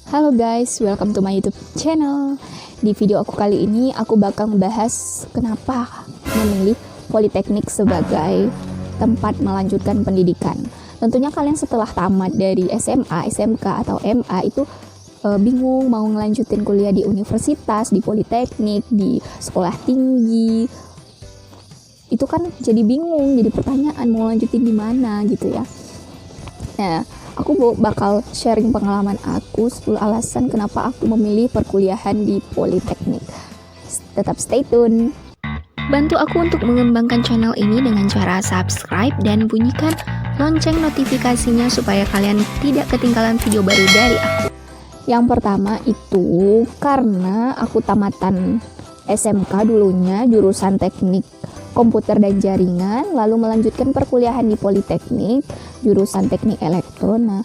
Halo guys, welcome to my YouTube channel. Di video aku kali ini aku bakal membahas kenapa memilih Politeknik sebagai tempat melanjutkan pendidikan. Tentunya kalian setelah tamat dari SMA, SMK atau MA itu bingung mau ngelanjutin kuliah di universitas, di politeknik, di sekolah tinggi. Itu kan jadi bingung, jadi pertanyaan mau lanjutin di mana gitu ya. Nah, aku bakal sharing pengalaman aku 10 alasan kenapa aku memilih perkuliahan di Politeknik. Tetap stay tune. Bantu aku untuk mengembangkan channel ini dengan cara subscribe dan bunyikan lonceng notifikasinya supaya kalian tidak ketinggalan video baru dari aku. Yang pertama itu karena aku tamatan SMK dulunya jurusan teknik komputer dan jaringan, lalu melanjutkan perkuliahan di Politeknik jurusan teknik elektro. Nah,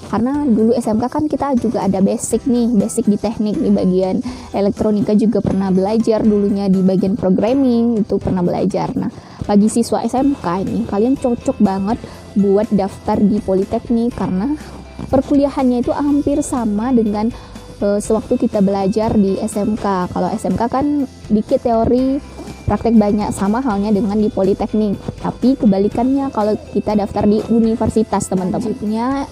karena dulu SMK kan kita juga ada basic di teknik, di bagian elektronika juga pernah belajar, dulunya di bagian programming itu pernah belajar. Nah, bagi siswa SMK ini kalian cocok banget buat daftar di Politeknik karena perkuliahannya itu hampir sama dengan sewaktu kita belajar di SMK. Kalau SMK kan dikit teori, praktek banyak, sama halnya dengan di Politeknik. Tapi kebalikannya kalau kita daftar di universitas, teman-teman. Maksudnya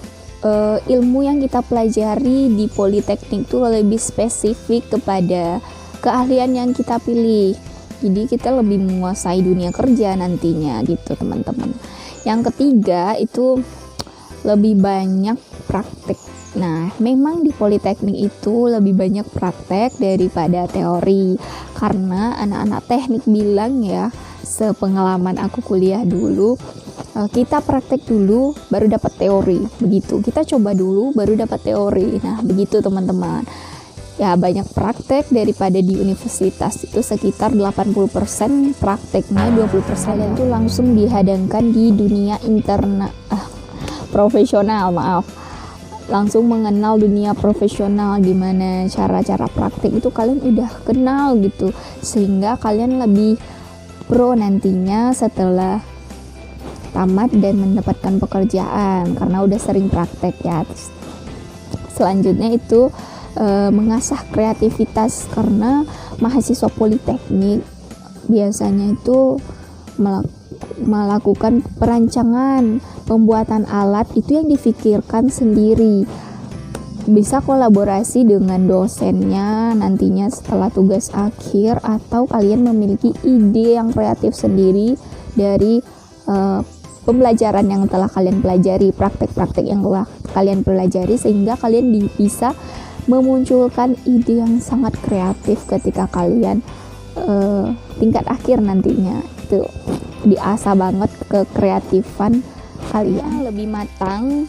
ilmu yang kita pelajari di Politeknik itu lebih spesifik kepada keahlian yang kita pilih. Jadi kita lebih menguasai dunia kerja nantinya gitu, teman-teman. Yang ketiga itu lebih banyak praktek. Nah, memang di Politeknik itu lebih banyak praktek daripada teori. Karena anak-anak teknik bilang ya, sepengalaman aku kuliah dulu, kita praktek dulu baru dapat teori. Begitu, kita coba dulu baru dapat teori. Nah, begitu teman-teman. Ya, banyak praktek daripada di universitas itu sekitar 80% prakteknya, 20% itu langsung dihadangkan di dunia profesional, langsung mengenal dunia profesional, gimana cara-cara praktik itu kalian udah kenal gitu, sehingga kalian lebih pro nantinya setelah tamat dan mendapatkan pekerjaan karena udah sering praktek ya. Selanjutnya itu mengasah kreativitas karena mahasiswa Politeknik biasanya itu melakukan perancangan, pembuatan alat itu yang difikirkan sendiri, bisa kolaborasi dengan dosennya nantinya setelah tugas akhir, atau kalian memiliki ide yang kreatif sendiri dari pembelajaran yang telah kalian pelajari, praktek-praktek yang telah kalian pelajari, sehingga kalian bisa memunculkan ide yang sangat kreatif ketika kalian tingkat akhir nantinya. Itu diasah banget kekreatifan kalian, lebih matang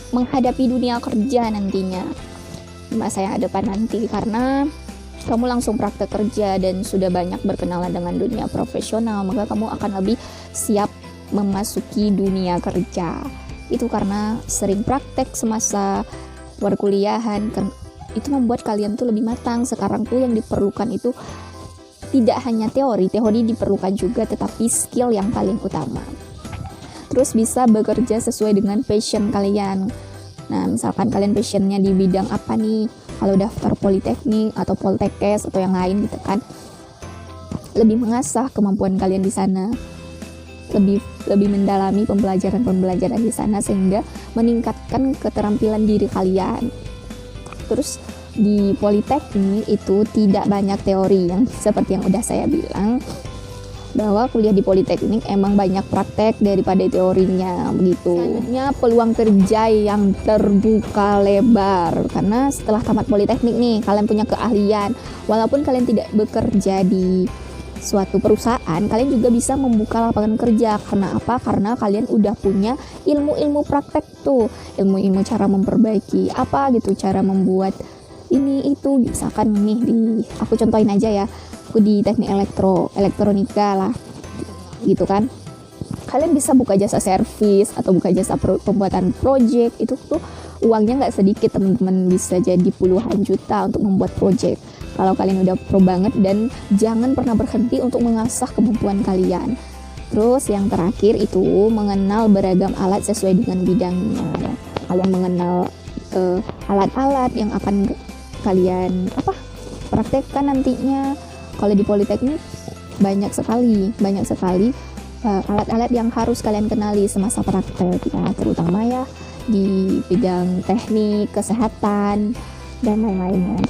menghadapi dunia kerja nantinya di masa yang hadapan nanti, karena kamu langsung praktek kerja dan sudah banyak berkenalan dengan dunia profesional, maka kamu akan lebih siap memasuki dunia kerja. Itu karena sering praktek semasa perkuliahan, itu membuat kalian tuh lebih matang. Sekarang tuh yang diperlukan itu tidak hanya teori diperlukan juga, tetapi skill yang paling utama. Terus bisa bekerja sesuai dengan passion kalian. Nah, misalkan kalian passionnya di bidang apa nih, kalau daftar Politeknik atau Poltekkes atau yang lain gitu kan, lebih mengasah kemampuan kalian di sana, lebih mendalami pembelajaran di sana sehingga meningkatkan keterampilan diri kalian. Terus di Politeknik itu tidak banyak teori, yang seperti yang udah saya bilang bahwa kuliah di Politeknik emang banyak praktek daripada teorinya begitu. Selanjutnya peluang kerja yang terbuka lebar, karena setelah tamat Politeknik nih kalian punya keahlian, walaupun kalian tidak bekerja di suatu perusahaan, kalian juga bisa membuka lapangan kerja. Karena apa? Karena kalian udah punya ilmu-ilmu praktek tuh, ilmu-ilmu cara memperbaiki apa gitu, cara membuat ini itu. Misalkan nih aku contohin aja ya, aku di teknik elektronika lah gitu kan, kalian bisa buka jasa servis atau buka jasa pembuatan project. Itu tuh uangnya nggak sedikit teman-teman, bisa jadi puluhan juta untuk membuat project kalau kalian udah pro banget, dan jangan pernah berhenti untuk mengasah kemampuan kalian. Terus yang terakhir itu mengenal beragam alat sesuai dengan bidangnya. Kalian mengenal alat-alat yang akan kalian praktekkan nantinya. Kalau di Politeknik banyak sekali alat-alat yang harus kalian kenali semasa praktek ya, terutama ya di bidang teknik, kesehatan, dan lain-lainnya.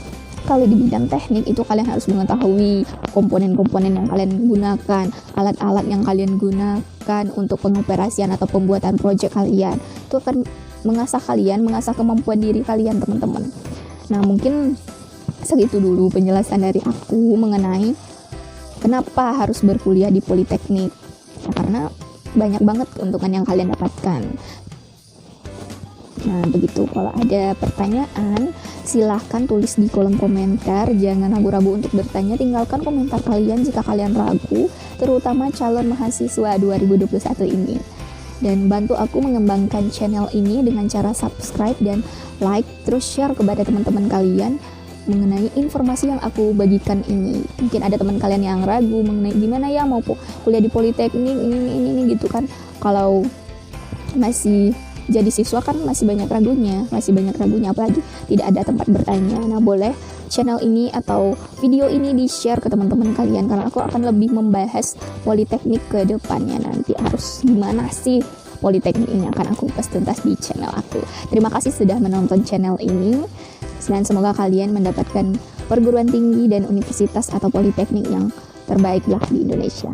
Kalau di bidang teknik itu kalian harus mengetahui komponen-komponen yang kalian gunakan, alat-alat yang kalian gunakan untuk pengoperasian atau pembuatan proyek kalian. Itu akan mengasah kemampuan diri kalian, teman-teman. Nah, mungkin segitu dulu penjelasan dari aku mengenai kenapa harus berkuliah di Politeknik. Ya, karena banyak banget keuntungan yang kalian dapatkan. Nah, begitu. Kalau ada pertanyaan, silahkan tulis di kolom komentar. Jangan ragu-ragu untuk bertanya. Tinggalkan komentar kalian jika kalian ragu, terutama calon mahasiswa 2021 ini. Dan bantu aku mengembangkan channel ini dengan cara subscribe dan like, terus share kepada teman-teman kalian mengenai informasi yang aku bagikan ini. Mungkin ada teman kalian yang ragu mengenai gimana ya mau kuliah di Politeknik ini gitu kan. Kalau masih jadi siswa kan masih banyak ragunya, apalagi tidak ada tempat bertanya. Nah, boleh channel ini atau video ini di-share ke teman-teman kalian, karena aku akan lebih membahas Politeknik ke depannya. Nanti harus gimana sih Politeknik ini akan aku bahas tuntas di channel aku. Terima kasih sudah menonton channel ini, dan semoga kalian mendapatkan perguruan tinggi dan universitas atau Politeknik yang terbaik lah di Indonesia.